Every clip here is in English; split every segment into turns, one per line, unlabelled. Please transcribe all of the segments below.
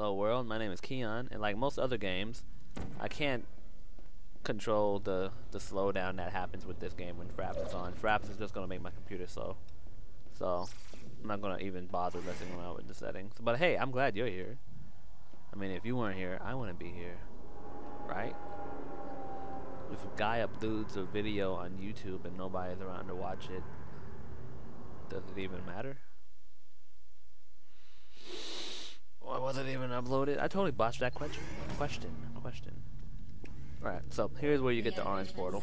Hello world, my name is Keon, and like most other games, I can't control the slowdown that happens with this game when Fraps is on. Fraps is just gonna make my computer slow. So I'm not gonna even bother messing around with the settings. But hey, I'm glad you're here. I mean, if you weren't here, I wouldn't be here. Right? If a guy uploads a video on YouTube and nobody's around to watch it, does it even matter? Why was it even uploaded? I totally botched that question. Alright, so here's where you get the orange portal.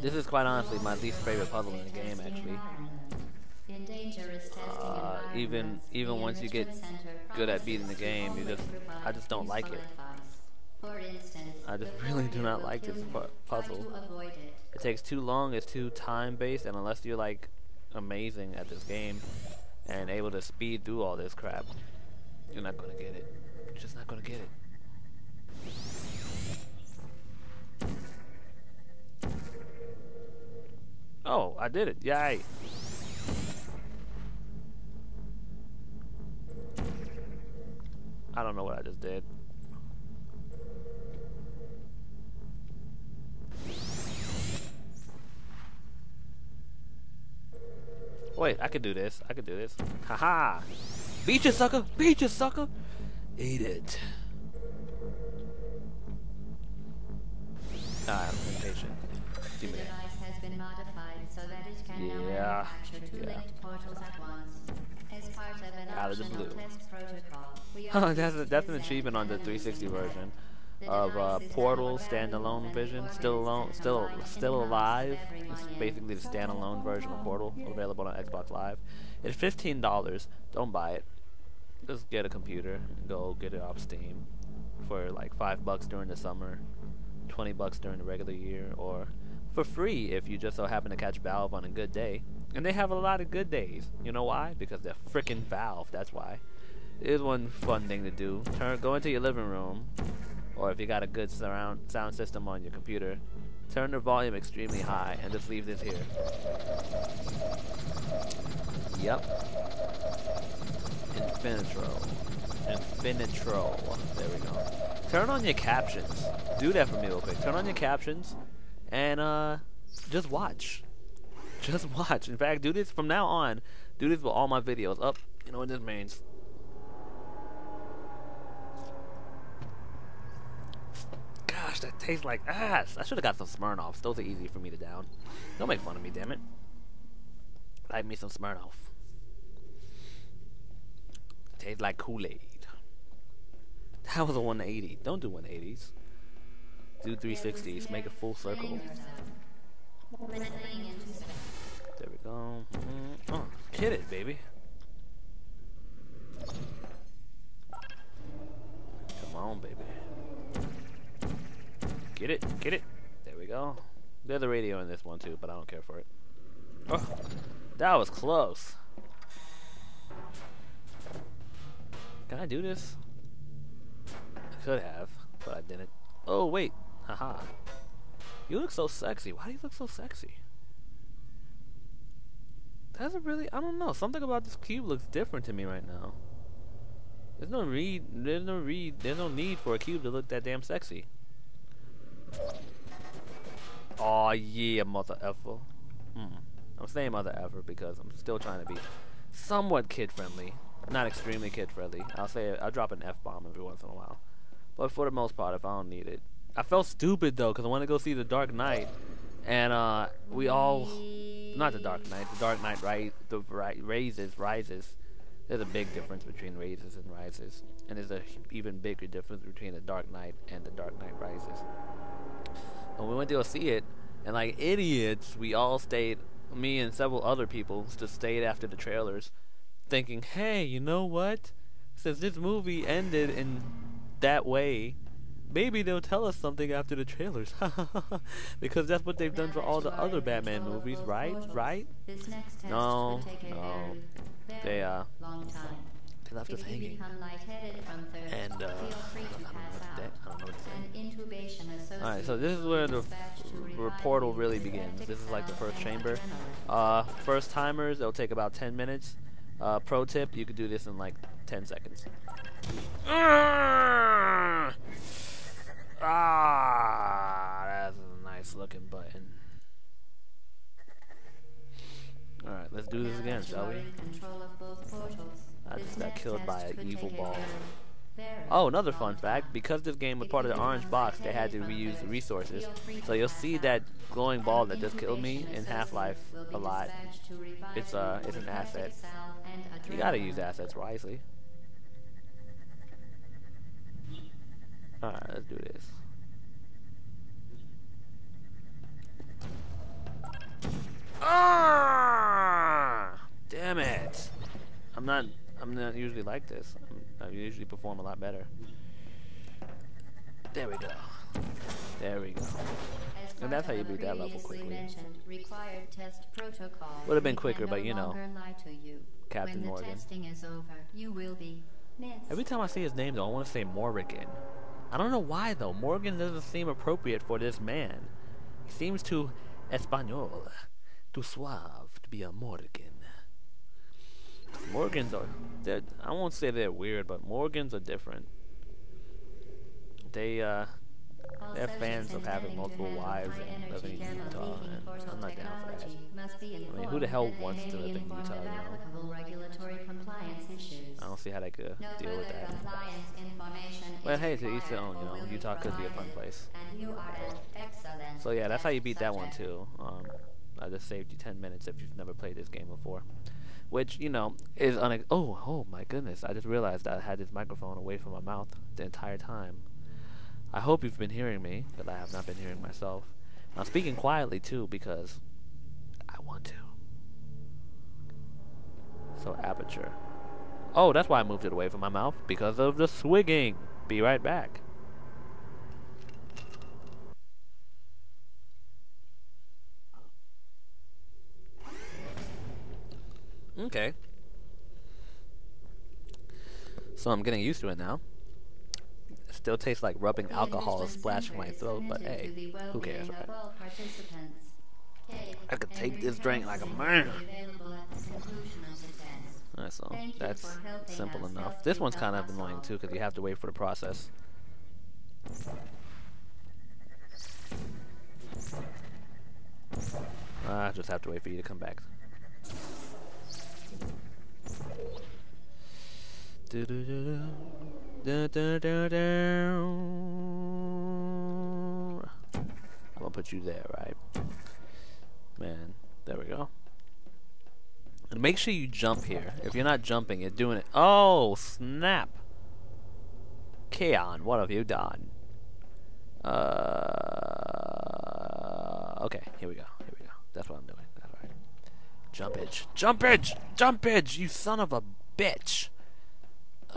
This is quite honestly my least favorite puzzle in the game, actually. Even once you get good at beating the game, I just don't like it. I just really do not like this puzzle. It takes too long, it's too time-based, and unless you're like amazing at this game and able to speed through all this crap, you're not gonna get it. You're just not gonna get it. Oh, I did it. Yay. I don't know what I just did. Wait, I could do this. I could do this. Haha! Beat you, sucker! Beat you, sucker! Eat it. I'm impatient. Give me that. Yeah. Out of the blue. That's an achievement on the 360 version of Portal standalone vision. Still alive. It's basically the standalone version of Portal available on Xbox Live. It's $15. Don't buy it. Just get a computer and go get it off Steam for like $5 during the summer, $20 during the regular year, or for free if you just so happen to catch Valve on a good day. And they have a lot of good days. You know why? Because they're freaking Valve. That's why. It is one fun thing to do. Go into your living room, or if you got a good sound system on your computer, turn the volume extremely high and just leave this here. Yep. Infinitro. There we go. Turn on your captions. Do that for me real quick. Turn on your captions and just watch. Just watch. In fact, do this from now on. Do this with all my videos. Up. You know what this means. Gosh, that tastes like ass. I should have got some Smirnoffs. Those are easy for me to down. Don't make fun of me, damn it. Like me some Smirnoff. Tastes like Kool-Aid. That was a 180. Don't do 180s. Do 360s. Make a full circle. There we go. Oh, get it, baby. Come on, baby. Get it, get it. There we go. There's a radio in this one too, but I don't care for it. Oh, that was close. Can I do this? I could have, but I didn't. Oh, wait. Haha. You look so sexy. Why do you look so sexy? That's a really, I don't know. Something about this cube looks different to me right now. There's no need for a cube to look that damn sexy. Aw, yeah, mother effer. I'm saying mother effer because I'm still trying to be somewhat kid-friendly. Not extremely kid-friendly. I'll drop an F-bomb every once in a while. But for the most part, if I don't need it. I felt stupid, though, because I want to go see The Dark Knight. And, we all... Not The Dark Knight. The Dark Knight rises. There's a big difference between Raises and Rises. And there's an even bigger difference between The Dark Knight and The Dark Knight Rises. And we went to go see it, and like idiots, we all stayed, me and several other people, just stayed after the trailers, thinking, hey, you know what? Since this movie ended in that way, maybe they'll tell us something after the trailers. Because that's what they've done for all the other Batman movies, right? Right? No. They left us hanging. And I don't know what to say. Alright, so this is where the portal really begins. This is like the first chamber. First timers, it'll take about 10 minutes. Pro tip, you could do this in like 10 seconds. Ah, that's a nice looking button. Alright, let's do this again, shall we? I just got killed by an evil ball. Oh, another fun fact, because this game was part of the orange box, they had to reuse the resources. So you'll see that glowing ball that just killed me in Half-Life a lot. It's an asset. You gotta use assets wisely. Alright, let's do this. Ah! Damn it! I'm not usually like this. I usually perform a lot better. There we go. There we go. And that's how you beat that level quickly. Would have been quicker, but you know, Captain Morgan. Every time I see his name, though, I want to say Morrigan. I don't know why, though. Morgan doesn't seem appropriate for this man. He seems too Espanol, too suave to be a Morgan. Morgans are, I won't say they're weird, but Morgans are different. They're fans of having multiple wives and living in Utah, and I'm not down for that. I mean, who the hell wants to live in Utah, you know? I don't see how they could deal with that. But hey, to each their own, you know, Utah could be a fun place. So yeah, that's how you beat that one too. I just saved you 10 minutes if you've never played this game before. Which, you know, is oh my goodness, I just realized I had this microphone away from my mouth the entire time. I hope you've been hearing me, but I have not been hearing myself. I'm speaking quietly too because I want to. So aperture. Oh, that's why I moved it away from my mouth, because of the swigging. Be right back. Okay. So I'm getting used to it now. It still tastes like rubbing alcohol splashing my throat, but hey, who cares, right? I could take this drink like a man. So that's simple enough. This one's kind of annoying too because you have to wait for the process. I just have to wait for you to come back. I'm gonna put you there, right? Man, there we go. And make sure you jump here. If you're not jumping, you're doing it. Oh, snap. Keon, what have you done? Okay, here we go. Here we go. That's what I'm doing. That's right. Jumpage. Jumpage! Jumpage! You son of a bitch!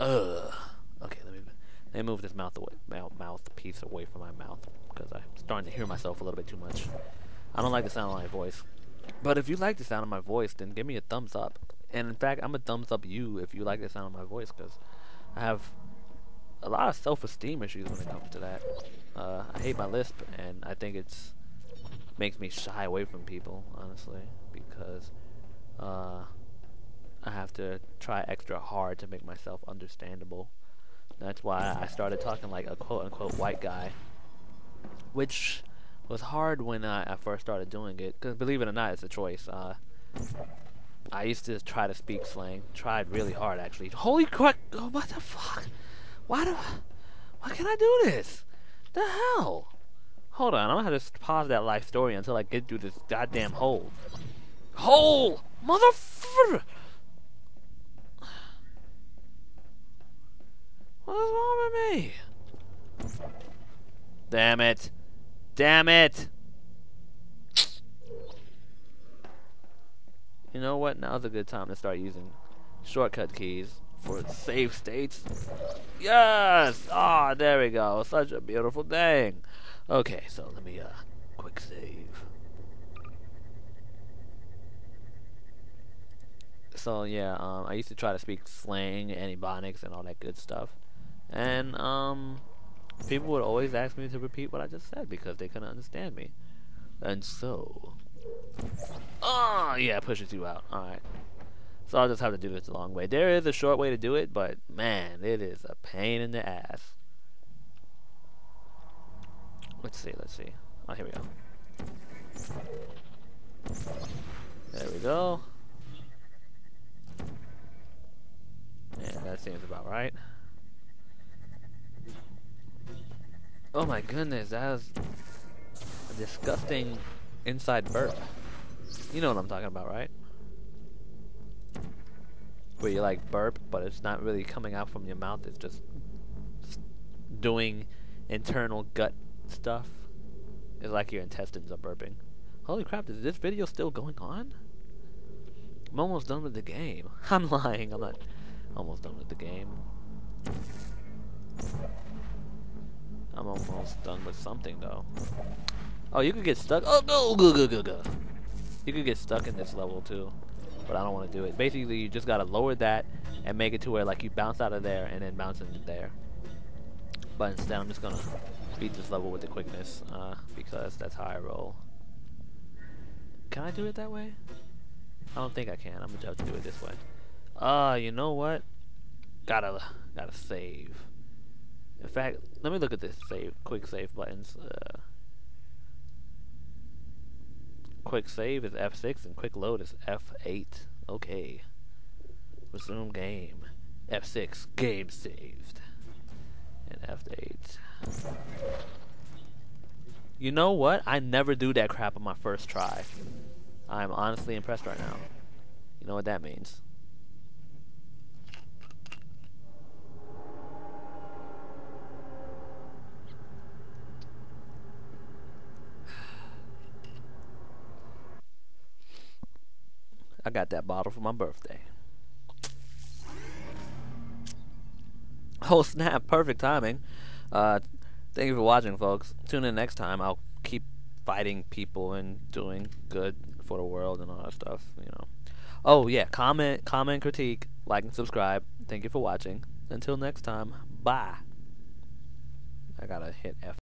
Okay, let me move this mouthpiece away from my mouth because I'm starting to hear myself a little bit too much. I don't like the sound of my voice. But if you like the sound of my voice, then give me a thumbs up. And in fact, I'm a thumbs up you if you like the sound of my voice, because I have a lot of self-esteem issues when it comes to that. I hate my lisp, and I think it's makes me shy away from people, honestly, because I have to try extra hard to make myself understandable. That's why I started talking like a quote-unquote white guy, which was hard when I first started doing it, because believe it or not, it's a choice. I used to try to speak slang, tried really hard actually. Holy crap! Oh, what the fuck? Why can't I do this? The hell? Hold on, I'm gonna have to pause that life story until I get through this goddamn hole. Hole! Motherfucker! What is wrong with me? Damn it. Damn it! You know what? Now's a good time to start using shortcut keys for save states. Yes! Ah, there we go. Such a beautiful thing. Okay, so let me quick save. So yeah, I used to try to speak slang, antibonics, and all that good stuff, and people would always ask me to repeat what I just said because they couldn't understand me. And so, oh yeah, pushes you out. All right. So I'll just have to do this the long way. There is a short way to do it, but man, it is a pain in the ass. Let's see. Oh, here we go. There we go. Yeah, that seems about right. Oh my goodness, that was a disgusting inside burp. You know what I'm talking about, right? Where you like burp, but it's not really coming out from your mouth, it's just doing internal gut stuff. It's like your intestines are burping. Holy crap, is this video still going on? I'm almost done with the game. I'm lying, I'm not almost done with the game. I'm almost done with something though. Oh, you could get stuck. Oh, go. You could get stuck in this level too, but I don't want to do it. Basically, you just gotta lower that and make it to where like you bounce out of there and then bounce into there. But instead, I'm just gonna beat this level with the quickness because that's how I roll. Can I do it that way? I don't think I can. I'm gonna have to do it this way. You know what? Gotta save. In fact, let me look at this quick save buttons. Quick save is F6 and quick load is F8. Okay. Resume game. F6, game saved. And F8. You know what? I never do that crap on my first try. I'm honestly impressed right now. You know what that means? I got that bottle for my birthday. Oh snap, perfect timing. Thank you for watching, folks. Tune in next time. I'll keep fighting people and doing good for the world and all that stuff, you know. Oh yeah, comment, critique, like and subscribe. Thank you for watching. Until next time, bye. I gotta hit F.